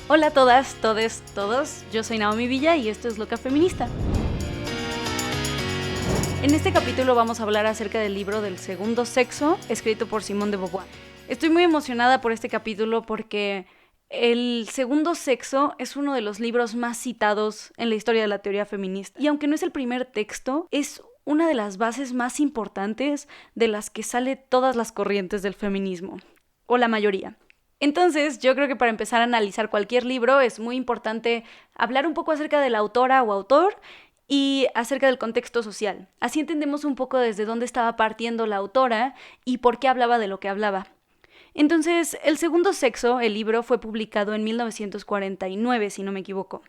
Hola a todas, todes, todos, yo soy Naomi Villa y esto es Loca Feminista. En este capítulo vamos a hablar acerca del libro del segundo sexo, escrito por Simone de Beauvoir. Estoy muy emocionada por este capítulo porque el segundo sexo es uno de los libros más citados en la historia de la teoría feminista. Y aunque no es el primer texto, es una de las bases más importantes de las que sale todas las corrientes del feminismo, o la mayoría. Entonces, yo creo que para empezar a analizar cualquier libro es muy importante hablar un poco acerca de la autora o autor y acerca del contexto social. Así entendemos un poco desde dónde estaba partiendo la autora y por qué hablaba de lo que hablaba. Entonces, El segundo sexo, el libro, fue publicado en 1949, si no me equivoco.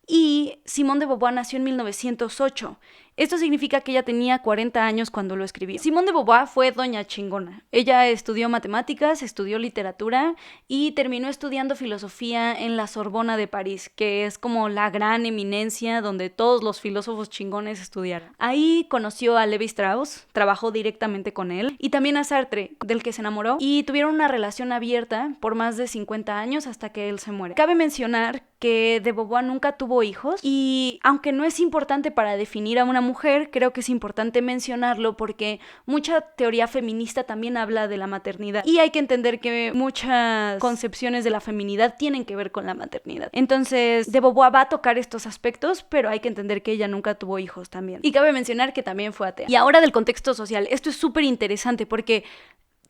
Y Simone de Beauvoir nació en 1908. Esto significa que ella tenía 40 años cuando lo escribió. Simone de Beauvoir fue doña chingona. Ella estudió matemáticas, estudió literatura y terminó estudiando filosofía en la Sorbona de París, que es como la gran eminencia donde todos los filósofos chingones estudiaron. Ahí conoció a Levi Strauss, trabajó directamente con él, y también a Sartre, del que se enamoró, y tuvieron una relación abierta por más de 50 años hasta que él se muere. Cabe mencionar que de Beauvoir nunca tuvo hijos y aunque no es importante para definir a una mujer, creo que es importante mencionarlo porque mucha teoría feminista también habla de la maternidad y hay que entender que muchas concepciones de la feminidad tienen que ver con la maternidad. Entonces, de Beauvoir va a tocar estos aspectos, pero hay que entender que ella nunca tuvo hijos también. Y cabe mencionar que también fue atea. Y ahora del contexto social, esto es súper interesante porque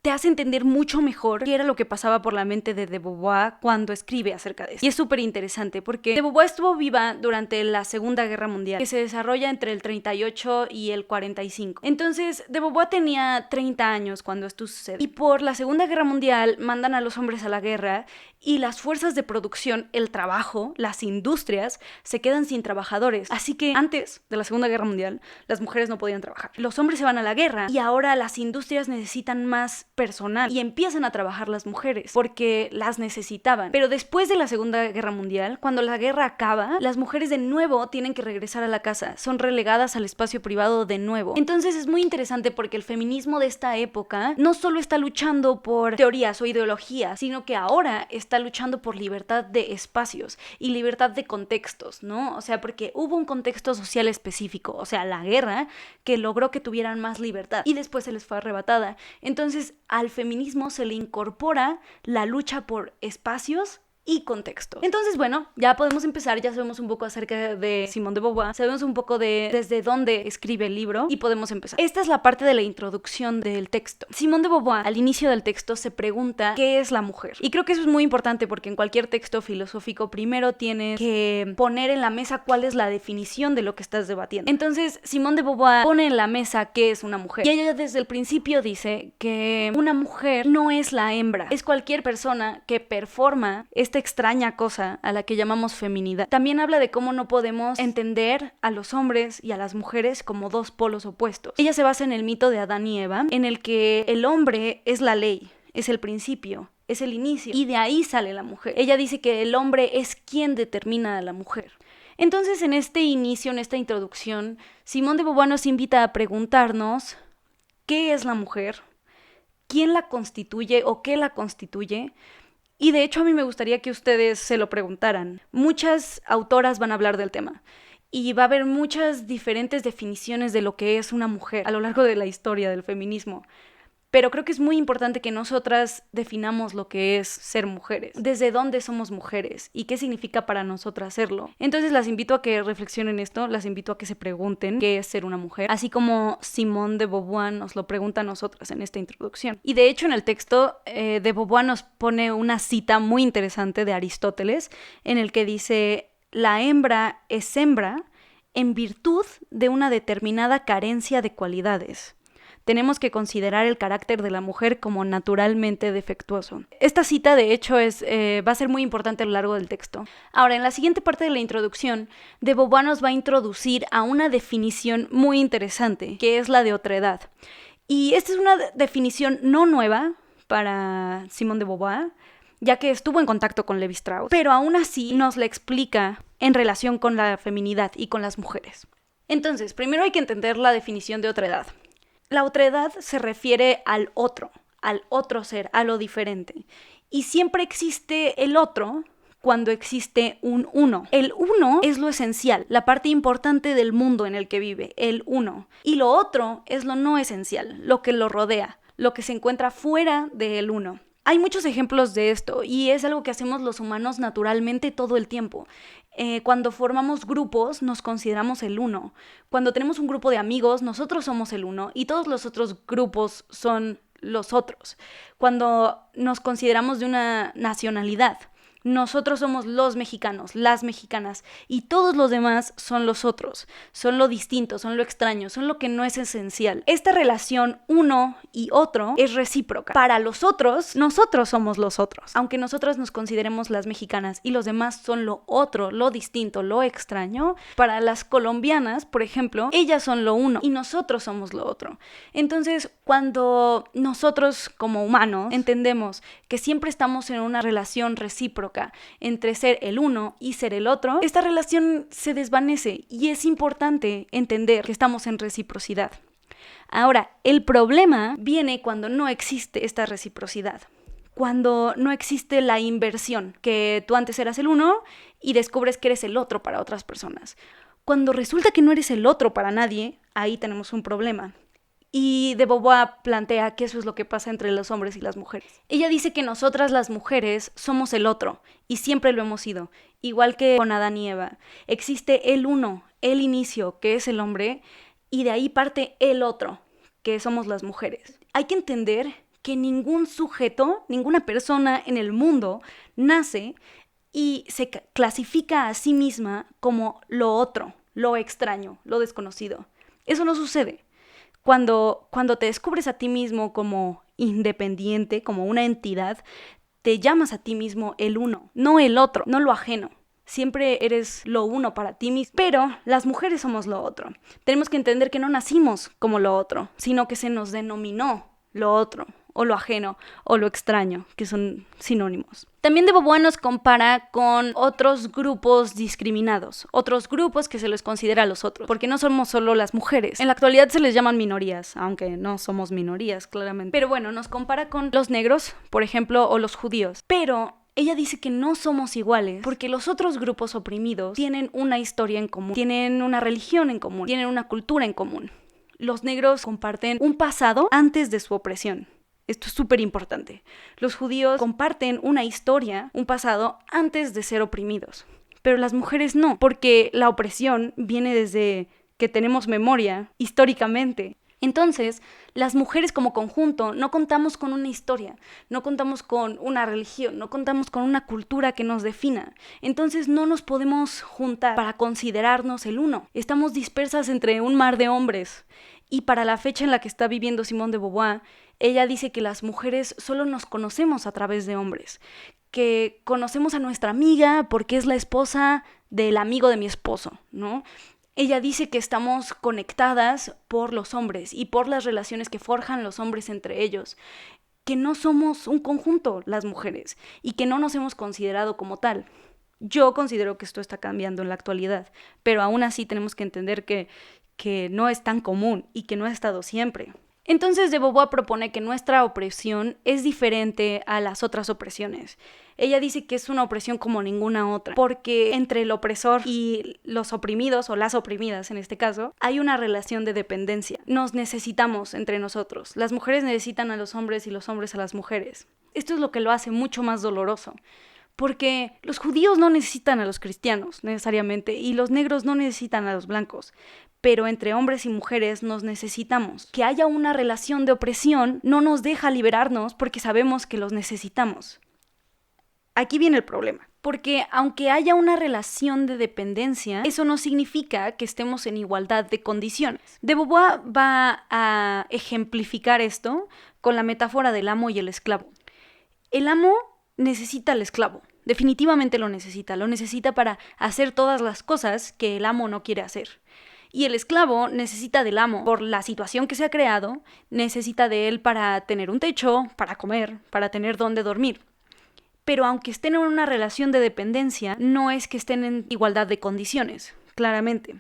te hace entender mucho mejor qué era lo que pasaba por la mente de Beauvoir cuando escribe acerca de eso. Y es súper interesante porque de Beauvoir estuvo viva durante la Segunda Guerra Mundial, que se desarrolla entre el 38 y el 45. Entonces, de Beauvoir tenía 30 años cuando esto sucede. Y por la Segunda Guerra Mundial mandan a los hombres a la guerra y las fuerzas de producción, el trabajo, las industrias, se quedan sin trabajadores. Así que antes de la Segunda Guerra Mundial, las mujeres no podían trabajar. Los hombres se van a la guerra y ahora las industrias necesitan más personal y empiezan a trabajar las mujeres porque las necesitaban. Pero después de la Segunda Guerra Mundial, cuando la guerra acaba, las mujeres de nuevo tienen que regresar a la casa, son relegadas al espacio privado de nuevo. Entonces es muy interesante porque el feminismo de esta época no solo está luchando por teorías o ideologías, sino que ahora está luchando por libertad de espacios y libertad de contextos, ¿no? O sea, porque hubo un contexto social específico, o sea, la guerra, que logró que tuvieran más libertad y después se les fue arrebatada. Entonces, al feminismo se le incorpora la lucha por espacios y contexto. Entonces, bueno, ya podemos empezar, ya sabemos un poco acerca de Simone de Beauvoir, sabemos un poco de desde dónde escribe el libro y podemos empezar. Esta es la parte de la introducción del texto. Simone de Beauvoir, al inicio del texto, se pregunta ¿qué es la mujer? Y creo que eso es muy importante porque en cualquier texto filosófico primero tienes que poner en la mesa cuál es la definición de lo que estás debatiendo. Entonces, Simone de Beauvoir pone en la mesa qué es una mujer. Y ella desde el principio dice que una mujer no es la hembra, es cualquier persona que performa esta extraña cosa a la que llamamos feminidad. También habla de cómo no podemos entender a los hombres y a las mujeres como dos polos opuestos. Ella se basa en el mito de Adán y Eva, en el que el hombre es la ley, es el principio, es el inicio, y de ahí sale la mujer. Ella dice que el hombre es quien determina a la mujer. Entonces, en este inicio, en esta introducción, Simone de Beauvoir nos invita a preguntarnos ¿qué es la mujer? ¿Quién la constituye o qué la constituye? Y de hecho a mí me gustaría que ustedes se lo preguntaran. Muchas autoras van a hablar del tema y va a haber muchas diferentes definiciones de lo que es una mujer a lo largo de la historia del feminismo. Pero creo que es muy importante que nosotras definamos lo que es ser mujeres, desde dónde somos mujeres y qué significa para nosotras serlo. Entonces las invito a que reflexionen esto, las invito a que se pregunten qué es ser una mujer, así como Simone de Beauvoir nos lo pregunta a nosotras en esta introducción. Y de hecho en el texto de Beauvoir nos pone una cita muy interesante de Aristóteles en el que dice: la hembra es hembra en virtud de una determinada carencia de cualidades. Tenemos que considerar el carácter de la mujer como naturalmente defectuoso. Esta cita, de hecho, va a ser muy importante a lo largo del texto. Ahora, en la siguiente parte de la introducción, de Beauvoir nos va a introducir a una definición muy interesante, que es la de otredad. Y esta es una definición no nueva para Simone de Beauvoir, ya que estuvo en contacto con Levi Strauss, pero aún así nos la explica en relación con la feminidad y con las mujeres. Entonces, primero hay que entender la definición de otredad. La otredad se refiere al otro ser, a lo diferente. Y siempre existe el otro cuando existe un uno. El uno es lo esencial, la parte importante del mundo en el que vive, el uno. Y lo otro es lo no esencial, lo que lo rodea, lo que se encuentra fuera del uno. Hay muchos ejemplos de esto y es algo que hacemos los humanos naturalmente todo el tiempo. Cuando formamos grupos nos consideramos el uno. Cuando tenemos un grupo de amigos, nosotros somos el uno y todos los otros grupos son los otros. Cuando nos consideramos de una nacionalidad, nosotros somos los mexicanos, las mexicanas, y todos los demás son los otros, son lo distinto, son lo extraño, son lo que no es esencial. Esta relación uno y otro es recíproca. Para los otros, nosotros somos los otros. Aunque nosotras nos consideremos las mexicanas y los demás son lo otro, lo distinto, lo extraño, para las colombianas, por ejemplo, ellas son lo uno y nosotros somos lo otro. Entonces, cuando nosotros como humanos entendemos que siempre estamos en una relación recíproca entre ser el uno y ser el otro, esta relación se desvanece y es importante entender que estamos en reciprocidad. Ahora, el problema viene cuando no existe esta reciprocidad, cuando no existe la inversión, que tú antes eras el uno y descubres que eres el otro para otras personas. Cuando resulta que no eres el otro para nadie, ahí tenemos un problema. Y de Beauvoir plantea que eso es lo que pasa entre los hombres y las mujeres. Ella dice que nosotras las mujeres somos el otro, y siempre lo hemos sido. Igual que con Adán y Eva. Existe el uno, el inicio, que es el hombre, y de ahí parte el otro, que somos las mujeres. Hay que entender que ningún sujeto, ninguna persona en el mundo nace y se clasifica a sí misma como lo otro, lo extraño, lo desconocido. Eso no sucede. Cuando te descubres a ti mismo como independiente, como una entidad, te llamas a ti mismo el uno, no el otro, no lo ajeno. Siempre eres lo uno para ti mismo, pero las mujeres somos lo otro. Tenemos que entender que no nacimos como lo otro, sino que se nos denominó lo otro, o lo ajeno, o lo extraño, que son sinónimos. También de Beauvoir nos compara con otros grupos discriminados, otros grupos que se les considera a los otros, porque no somos solo las mujeres. En la actualidad se les llaman minorías, aunque no somos minorías, claramente. Pero bueno, nos compara con los negros, por ejemplo, o los judíos. Pero ella dice que no somos iguales porque los otros grupos oprimidos tienen una historia en común, tienen una religión en común, tienen una cultura en común. Los negros comparten un pasado antes de su opresión. Esto es súper importante. Los judíos comparten una historia, un pasado, antes de ser oprimidos. Pero las mujeres no, porque la opresión viene desde que tenemos memoria, históricamente. Entonces, las mujeres como conjunto no contamos con una historia, no contamos con una religión, no contamos con una cultura que nos defina. Entonces no nos podemos juntar para considerarnos el uno. Estamos dispersas entre un mar de hombres. Y para la fecha en la que está viviendo Simone de Beauvoir, ella dice que las mujeres solo nos conocemos a través de hombres, que conocemos a nuestra amiga porque es la esposa del amigo de mi esposo, ¿no? Ella dice que estamos conectadas por los hombres y por las relaciones que forjan los hombres entre ellos, que no somos un conjunto las mujeres y que no nos hemos considerado como tal. Yo considero que esto está cambiando en la actualidad, pero aún así tenemos que entender que no es tan común y que no ha estado siempre. Entonces de Beauvoir propone que nuestra opresión es diferente a las otras opresiones. Ella dice que es una opresión como ninguna otra, porque entre el opresor y los oprimidos, o las oprimidas en este caso, hay una relación de dependencia. Nos necesitamos entre nosotros. Las mujeres necesitan a los hombres y los hombres a las mujeres. Esto es lo que lo hace mucho más doloroso. Porque los judíos no necesitan a los cristianos necesariamente y los negros no necesitan a los blancos, pero entre hombres y mujeres nos necesitamos. Que haya una relación de opresión no nos deja liberarnos porque sabemos que los necesitamos. Aquí viene el problema, porque aunque haya una relación de dependencia, eso no significa que estemos en igualdad de condiciones. De Beauvoir va a ejemplificar esto con la metáfora del amo y el esclavo. El amo necesita al esclavo, definitivamente lo necesita para hacer todas las cosas que el amo no quiere hacer. Y el esclavo necesita del amo por la situación que se ha creado, necesita de él para tener un techo, para comer, para tener dónde dormir. Pero aunque estén en una relación de dependencia, no es que estén en igualdad de condiciones, claramente.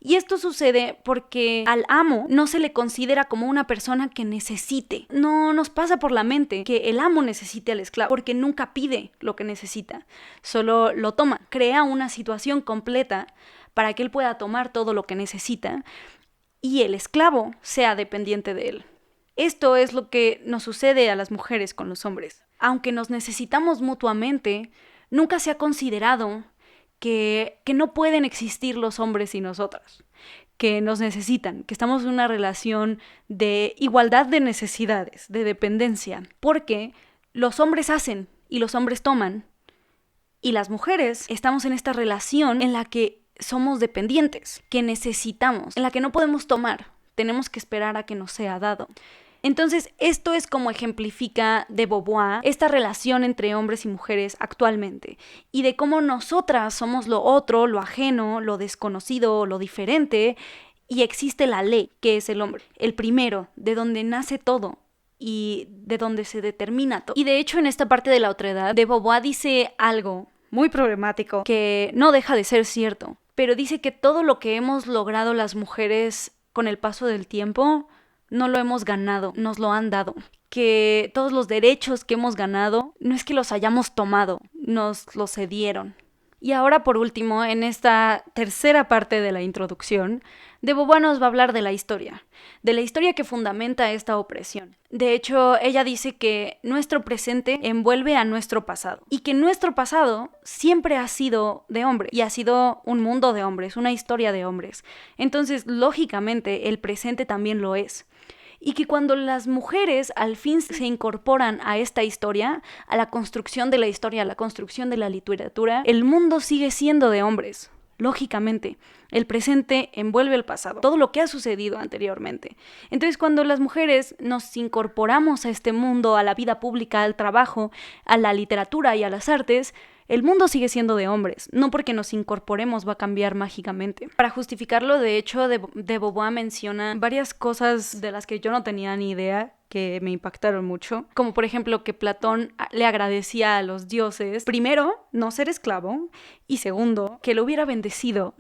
Y esto sucede porque al amo no se le considera como una persona que necesite. No nos pasa por la mente que el amo necesite al esclavo, porque nunca pide lo que necesita, solo lo toma. Crea una situación completa para que él pueda tomar todo lo que necesita y el esclavo sea dependiente de él. Esto es lo que nos sucede a las mujeres con los hombres. Aunque nos necesitamos mutuamente, nunca se ha considerado que no pueden existir los hombres y nosotras, que nos necesitan, que estamos en una relación de igualdad de necesidades, de dependencia, porque los hombres hacen y los hombres toman, y las mujeres estamos en esta relación en la que somos dependientes, que necesitamos, en la que no podemos tomar, tenemos que esperar a que nos sea dado. Entonces, esto es como ejemplifica de Beauvoir esta relación entre hombres y mujeres actualmente y de cómo nosotras somos lo otro, lo ajeno, lo desconocido, lo diferente y existe la ley, que es el hombre, el primero, de donde nace todo y de donde se determina todo. Y de hecho, en esta parte de la otredad, de Beauvoir dice algo muy problemático que no deja de ser cierto, pero dice que todo lo que hemos logrado las mujeres con el paso del tiempo no lo hemos ganado, nos lo han dado. Que todos los derechos que hemos ganado no es que los hayamos tomado, nos los cedieron. Y ahora, por último, en esta tercera parte de la introducción, de Beauvoir nos va a hablar de la historia que fundamenta esta opresión. De hecho, ella dice que nuestro presente envuelve a nuestro pasado y que nuestro pasado siempre ha sido de hombres y ha sido un mundo de hombres, una historia de hombres. Entonces, lógicamente, el presente también lo es. Y que cuando las mujeres al fin se incorporan a esta historia, a la construcción de la historia, a la construcción de la literatura, el mundo sigue siendo de hombres. Lógicamente, el presente envuelve el pasado, todo lo que ha sucedido anteriormente. Entonces, cuando las mujeres nos incorporamos a este mundo, a la vida pública, al trabajo, a la literatura y a las artes, el mundo sigue siendo de hombres, no porque nos incorporemos va a cambiar mágicamente. Para justificarlo, de hecho, de Beauvoir menciona varias cosas de las que yo no tenía ni idea, que me impactaron mucho, como por ejemplo que Platón le agradecía a los dioses, primero, no ser esclavo, y segundo, que lo hubiera bendecido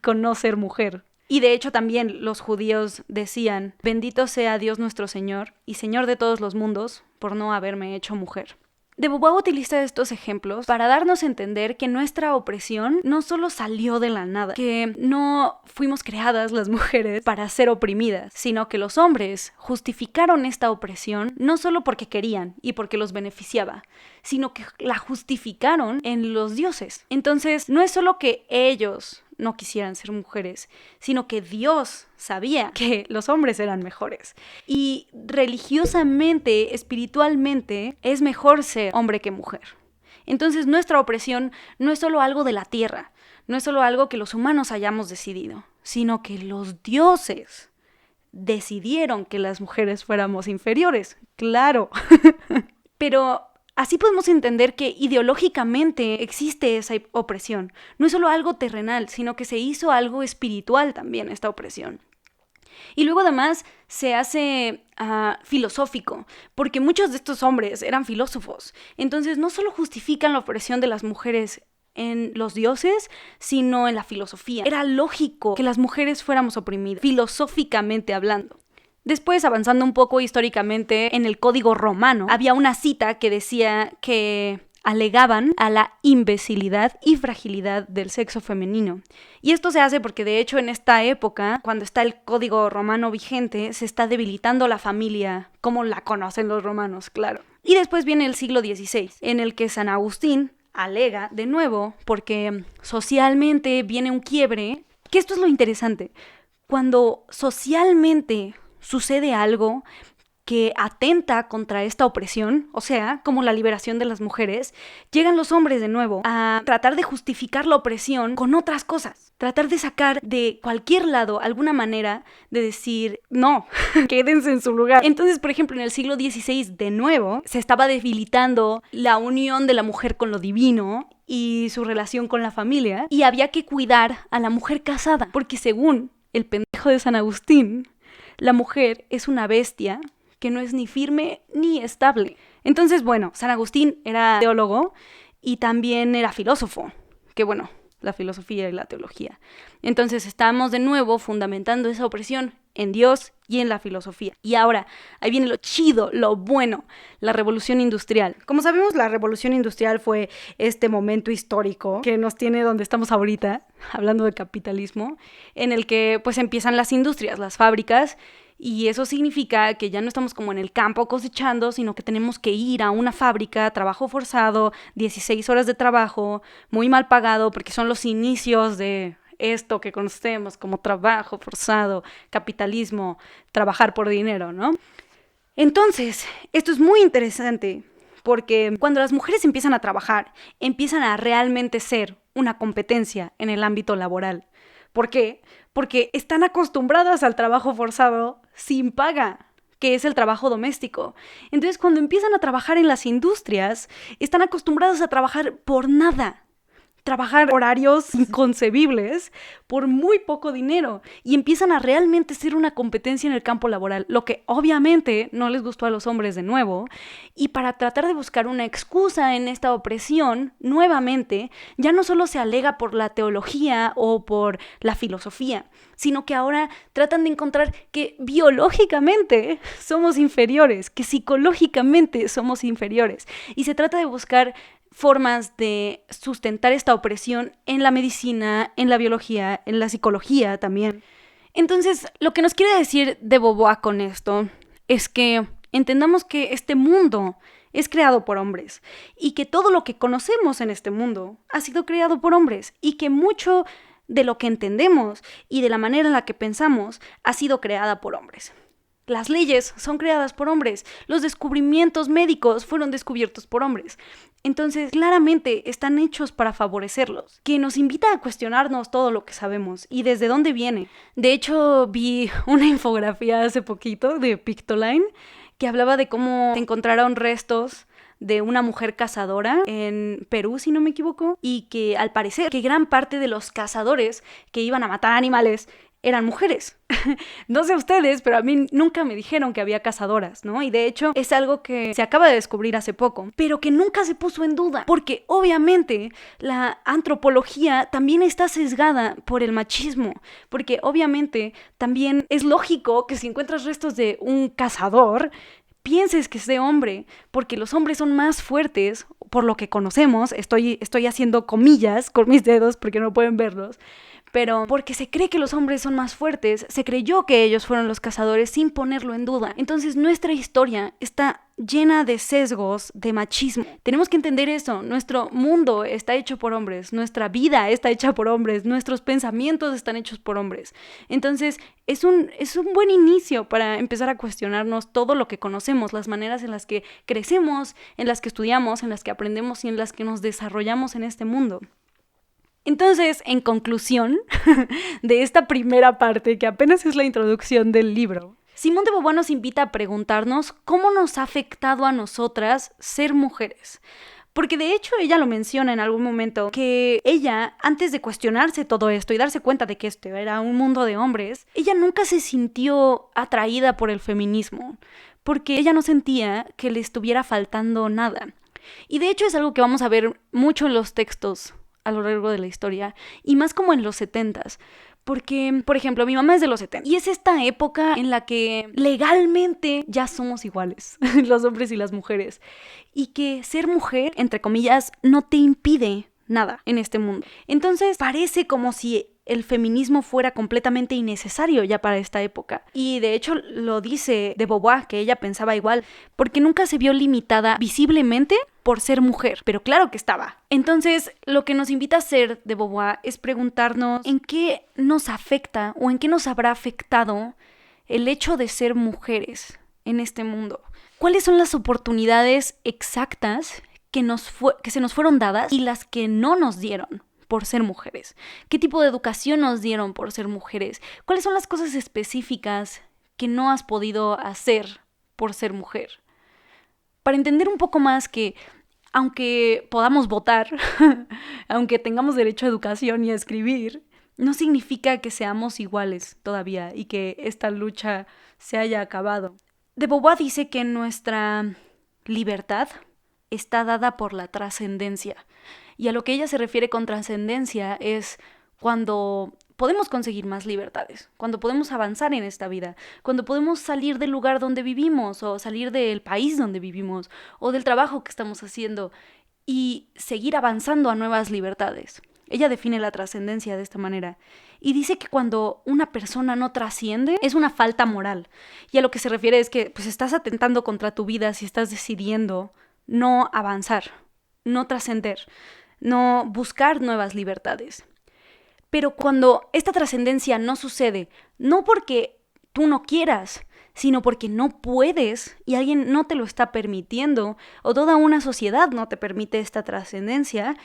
con no ser mujer. Y de hecho también los judíos decían, bendito sea Dios nuestro Señor y Señor de todos los mundos por no haberme hecho mujer. De Beauvoir utiliza estos ejemplos para darnos a entender que nuestra opresión no solo salió de la nada, que no fuimos creadas las mujeres para ser oprimidas, sino que los hombres justificaron esta opresión no solo porque querían y porque los beneficiaba, sino que la justificaron en los dioses. Entonces, no es solo que ellos no quisieran ser mujeres, sino que Dios sabía que los hombres eran mejores. Y religiosamente, espiritualmente, es mejor ser hombre que mujer. Entonces nuestra opresión no es solo algo de la tierra, no es solo algo que los humanos hayamos decidido, sino que los dioses decidieron que las mujeres fuéramos inferiores. Claro. Pero así podemos entender que ideológicamente existe esa opresión. No es solo algo terrenal, sino que se hizo algo espiritual también esta opresión. Y luego además se hace filosófico, porque muchos de estos hombres eran filósofos. Entonces no solo justifican la opresión de las mujeres en los dioses, sino en la filosofía. Era lógico que las mujeres fuéramos oprimidas, filosóficamente hablando. Después, avanzando un poco históricamente, en el Código Romano, había una cita que decía que alegaban a la imbecilidad y fragilidad del sexo femenino. Y esto se hace porque, de hecho, en esta época, cuando está el Código Romano vigente, se está debilitando la familia, como la conocen los romanos, claro. Y después viene el siglo XVI, en el que San Agustín alega, de nuevo, porque socialmente viene un quiebre, que esto es lo interesante. Cuando socialmente sucede algo que atenta contra esta opresión, o sea, como la liberación de las mujeres, llegan los hombres de nuevo a tratar de justificar la opresión con otras cosas, tratar de sacar de cualquier lado alguna manera de decir, no, quédense en su lugar. Entonces, por ejemplo, en el siglo XVI, de nuevo, se estaba debilitando la unión de la mujer con lo divino y su relación con la familia, y había que cuidar a la mujer casada, porque según el pendejo de San Agustín, la mujer es una bestia que no es ni firme ni estable. Entonces, bueno, San Agustín era teólogo y también era filósofo, que bueno, la filosofía y la teología. Entonces estamos de nuevo fundamentando esa opresión en Dios y en la filosofía. Y ahora, ahí viene lo chido, lo bueno, la revolución industrial. Como sabemos, la revolución industrial fue este momento histórico que nos tiene donde estamos ahorita, hablando de capitalismo, en el que pues empiezan las industrias, las fábricas, y eso significa que ya no estamos como en el campo cosechando, sino que tenemos que ir a una fábrica, trabajo forzado, 16 horas de trabajo, muy mal pagado, porque son los inicios de esto que conocemos como trabajo forzado, capitalismo, trabajar por dinero, ¿no? Entonces, esto es muy interesante porque cuando las mujeres empiezan a trabajar, empiezan a realmente ser una competencia en el ámbito laboral. ¿Por qué? Porque están acostumbradas al trabajo forzado sin paga, que es el trabajo doméstico. Entonces, cuando empiezan a trabajar en las industrias, están acostumbradas a trabajar por nada. Trabajar horarios inconcebibles por muy poco dinero y empiezan a realmente ser una competencia en el campo laboral, lo que obviamente no les gustó a los hombres de nuevo, y para tratar de buscar una excusa en esta opresión, nuevamente, ya no solo se alega por la teología o por la filosofía, sino que ahora tratan de encontrar que biológicamente somos inferiores, que psicológicamente somos inferiores, y se trata de buscar formas de sustentar esta opresión en la medicina, en la biología, en la psicología también. Entonces, lo que nos quiere decir de Beauvoir con esto es que entendamos que este mundo es creado por hombres y que todo lo que conocemos en este mundo ha sido creado por hombres y que mucho de lo que entendemos y de la manera en la que pensamos ha sido creada por hombres. Las leyes son creadas por hombres, los descubrimientos médicos fueron descubiertos por hombres. Entonces, claramente están hechos para favorecerlos, que nos invita a cuestionarnos todo lo que sabemos y desde dónde viene. De hecho, vi una infografía hace poquito de Pictoline que hablaba de cómo se encontraron restos de una mujer cazadora en Perú, si no me equivoco, y que al parecer que gran parte de los cazadores que iban a matar animales eran mujeres. No sé ustedes, pero a mí nunca me dijeron que había cazadoras, ¿no? Y de hecho es algo que se acaba de descubrir hace poco, pero que nunca se puso en duda, porque obviamente la antropología también está sesgada por el machismo, porque obviamente también es lógico que si encuentras restos de un cazador, pienses que es de hombre, porque los hombres son más fuertes, por lo que conocemos, estoy haciendo comillas con mis dedos porque no pueden verlos, pero porque se cree que los hombres son más fuertes, se creyó que ellos fueron los cazadores sin ponerlo en duda. Entonces nuestra historia está llena de sesgos, de machismo. Tenemos que entender eso. Nuestro mundo está hecho por hombres, nuestra vida está hecha por hombres, nuestros pensamientos están hechos por hombres. Entonces es un buen inicio para empezar a cuestionarnos todo lo que conocemos, las maneras en las que crecemos, en las que estudiamos, en las que aprendemos y en las que nos desarrollamos en este mundo. Entonces, en conclusión de esta primera parte, que apenas es la introducción del libro, Simone de Beauvoir nos invita a preguntarnos cómo nos ha afectado a nosotras ser mujeres. Porque de hecho ella lo menciona en algún momento, que ella, antes de cuestionarse todo esto y darse cuenta de que esto era un mundo de hombres, ella nunca se sintió atraída por el feminismo, porque ella no sentía que le estuviera faltando nada. Y de hecho es algo que vamos a ver mucho en los textos a lo largo de la historia, y más como en los 70s, porque, por ejemplo, mi mamá es de los 70 y es esta época en la que legalmente ya somos iguales, los hombres y las mujeres, y que ser mujer, entre comillas, no te impide nada en este mundo. Entonces parece como si el feminismo fuera completamente innecesario ya para esta época. Y de hecho lo dice de Beauvoir, que ella pensaba igual, porque nunca se vio limitada visiblemente por ser mujer, pero claro que estaba. Entonces, lo que nos invita a hacer de Beauvoir es preguntarnos en qué nos afecta o en qué nos habrá afectado el hecho de ser mujeres en este mundo. ¿Cuáles son las oportunidades exactas que se nos fueron dadas y las que no nos dieron por ser mujeres? ¿Qué tipo de educación nos dieron por ser mujeres? ¿Cuáles son las cosas específicas que no has podido hacer por ser mujer? Para entender un poco más que, aunque podamos votar, aunque tengamos derecho a educación y a escribir, no significa que seamos iguales todavía y que esta lucha se haya acabado. De Beauvoir dice que nuestra libertad está dada por la trascendencia. Y a lo que ella se refiere con trascendencia es cuando podemos conseguir más libertades, cuando podemos avanzar en esta vida, cuando podemos salir del lugar donde vivimos o salir del país donde vivimos o del trabajo que estamos haciendo y seguir avanzando a nuevas libertades. Ella define la trascendencia de esta manera y dice que cuando una persona no trasciende es una falta moral. Y a lo que se refiere es que pues estás atentando contra tu vida si estás decidiendo no avanzar, no trascender, no buscar nuevas libertades. Pero cuando esta trascendencia no sucede, no porque tú no quieras, sino porque no puedes y alguien no te lo está permitiendo o toda una sociedad no te permite esta trascendencia,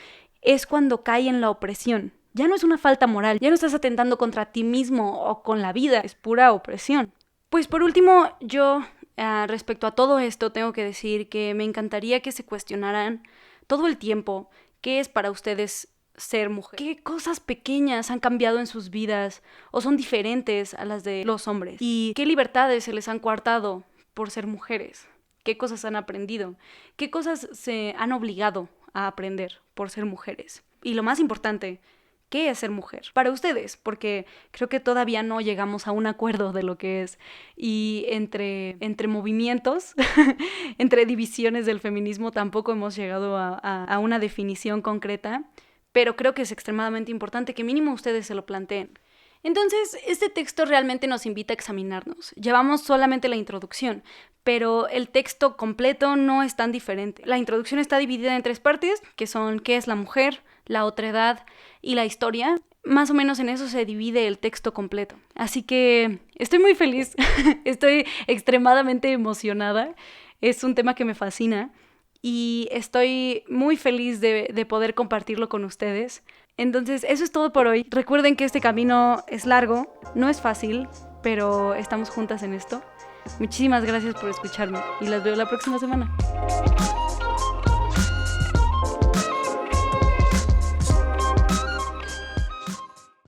es cuando cae en la opresión. Ya no es una falta moral, ya no estás atentando contra ti mismo o con la vida, es pura opresión. Pues por último, yo respecto a todo esto tengo que decir que me encantaría que se cuestionaran todo el tiempo qué es para ustedes ser mujer. ¿Qué cosas pequeñas han cambiado en sus vidas o son diferentes a las de los hombres? ¿Y qué libertades se les han coartado por ser mujeres? ¿Qué cosas han aprendido? ¿Qué cosas se han obligado a aprender por ser mujeres? Y lo más importante, ¿qué es ser mujer? Para ustedes, porque creo que todavía no llegamos a un acuerdo de lo que es. Y entre movimientos, entre divisiones del feminismo, tampoco hemos llegado a una definición concreta. Pero creo que es extremadamente importante que mínimo ustedes se lo planteen. Entonces, este texto realmente nos invita a examinarnos. Llevamos solamente la introducción, pero el texto completo no es tan diferente. La introducción está dividida en 3 partes, que son qué es la mujer, la otredad y la historia. Más o menos en eso se divide el texto completo. Así que estoy muy feliz, estoy extremadamente emocionada. Es un tema que me fascina. Y estoy muy feliz de poder compartirlo con ustedes. Entonces, eso es todo por hoy. Recuerden que este camino es largo, no es fácil, pero estamos juntas en esto. Muchísimas gracias por escucharme y las veo la próxima semana.